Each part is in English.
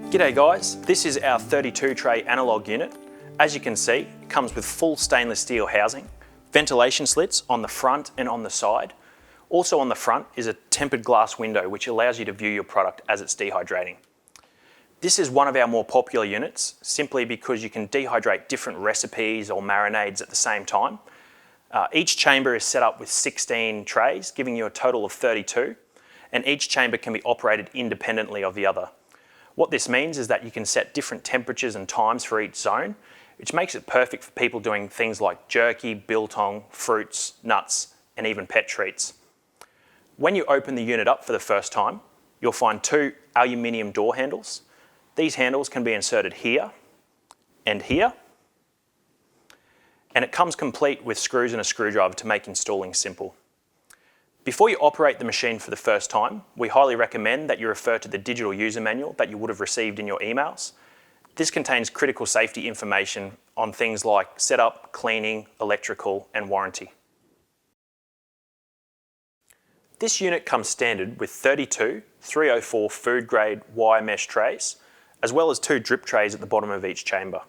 G'day guys, this is our 32 tray analogue unit. As you can see, it comes with full stainless steel housing, ventilation slits on the front and on the side. Also on the front is a tempered glass window which allows you to view your product as it's dehydrating. This is one of our more popular units simply because you can dehydrate different recipes or marinades at the same time. Each chamber is set up with 16 trays, giving you a total of 32, and each chamber can be operated independently of the other. What this means is that you can set different temperatures and times for each zone, which makes it perfect for people doing things like jerky, biltong, fruits, nuts, and even pet treats. When you open the unit up for the first time, you'll find two aluminium door handles. These handles can be inserted here and here, and it comes complete with screws and a screwdriver to make installing simple. Before you operate the machine for the first time, we highly recommend that you refer to the digital user manual that you would have received in your emails. This contains critical safety information on things like setup, cleaning, electrical, and warranty. This unit comes standard with 32 304 food grade wire mesh trays, as well as 2 drip trays at the bottom of each chamber.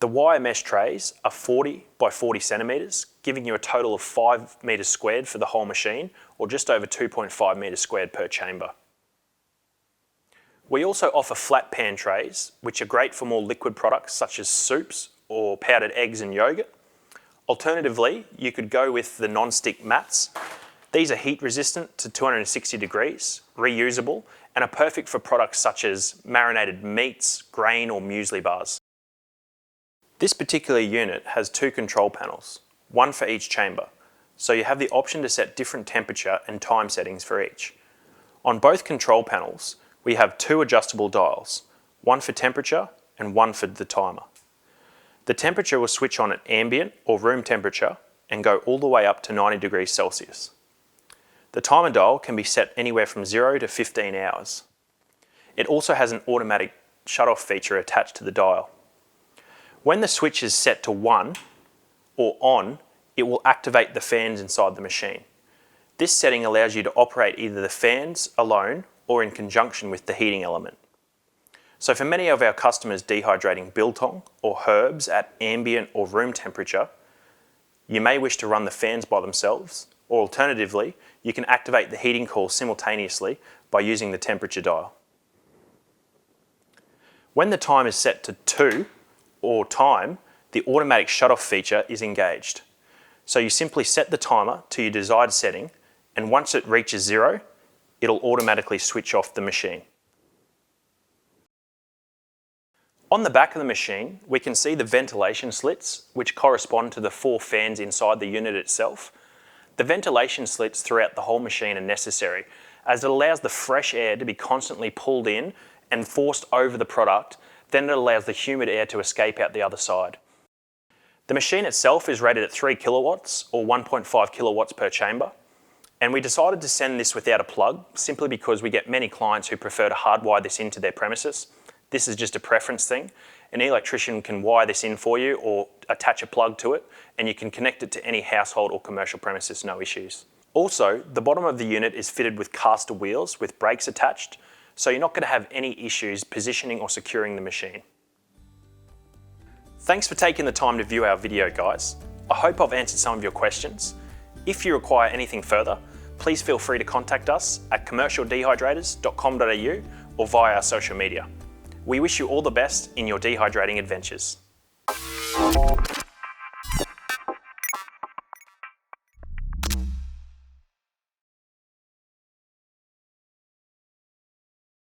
The wire mesh trays are 40 by 40 centimetres, giving you a total of 5 metres squared for the whole machine, or just over 2.5 metres squared per chamber. We also offer flat pan trays, which are great for more liquid products such as soups or powdered eggs and yogurt. Alternatively, you could go with the non-stick mats. These are heat resistant to 260 degrees, reusable, and are perfect for products such as marinated meats, grain or muesli bars. This particular unit has 2 control panels, one for each chamber, so you have the option to set different temperature and time settings for each. On both control panels, we have 2 adjustable dials, one for temperature and one for the timer. The temperature will switch on at ambient or room temperature and go all the way up to 90 degrees Celsius. The timer dial can be set anywhere from 0 to 15 hours. It also has an automatic shut-off feature attached to the dial. When the switch is set to 1 or on, it will activate the fans inside the machine. This setting allows you to operate either the fans alone or in conjunction with the heating element. So for many of our customers dehydrating biltong or herbs at ambient or room temperature, you may wish to run the fans by themselves, or alternatively, you can activate the heating coil simultaneously by using the temperature dial. When the time is set to 2 or time, the automatic shut-off feature is engaged. So you simply set the timer to your desired setting, and once it reaches 0, it'll automatically switch off the machine. On the back of the machine, we can see the ventilation slits, which correspond to the 4 fans inside the unit itself. The ventilation slits throughout the whole machine are necessary, as it allows the fresh air to be constantly pulled in and forced over the product. Then it allows the humid air to escape out the other side. The machine itself is rated at 3 kilowatts or 1.5 kilowatts per chamber, and we decided to send this without a plug simply because we get many clients who prefer to hardwire this into their premises. This is just a preference thing. An electrician can wire this in for you or attach a plug to it, and you can connect it to any household or commercial premises, no issues. Also, the bottom of the unit is fitted with caster wheels with brakes attached, so you're not going to have any issues positioning or securing the machine. Thanks for taking the time to view our video, guys. I hope I've answered some of your questions. If you require anything further, please feel free to contact us at commercialdehydrators.com.au or via our social media. We wish you all the best in your dehydrating adventures.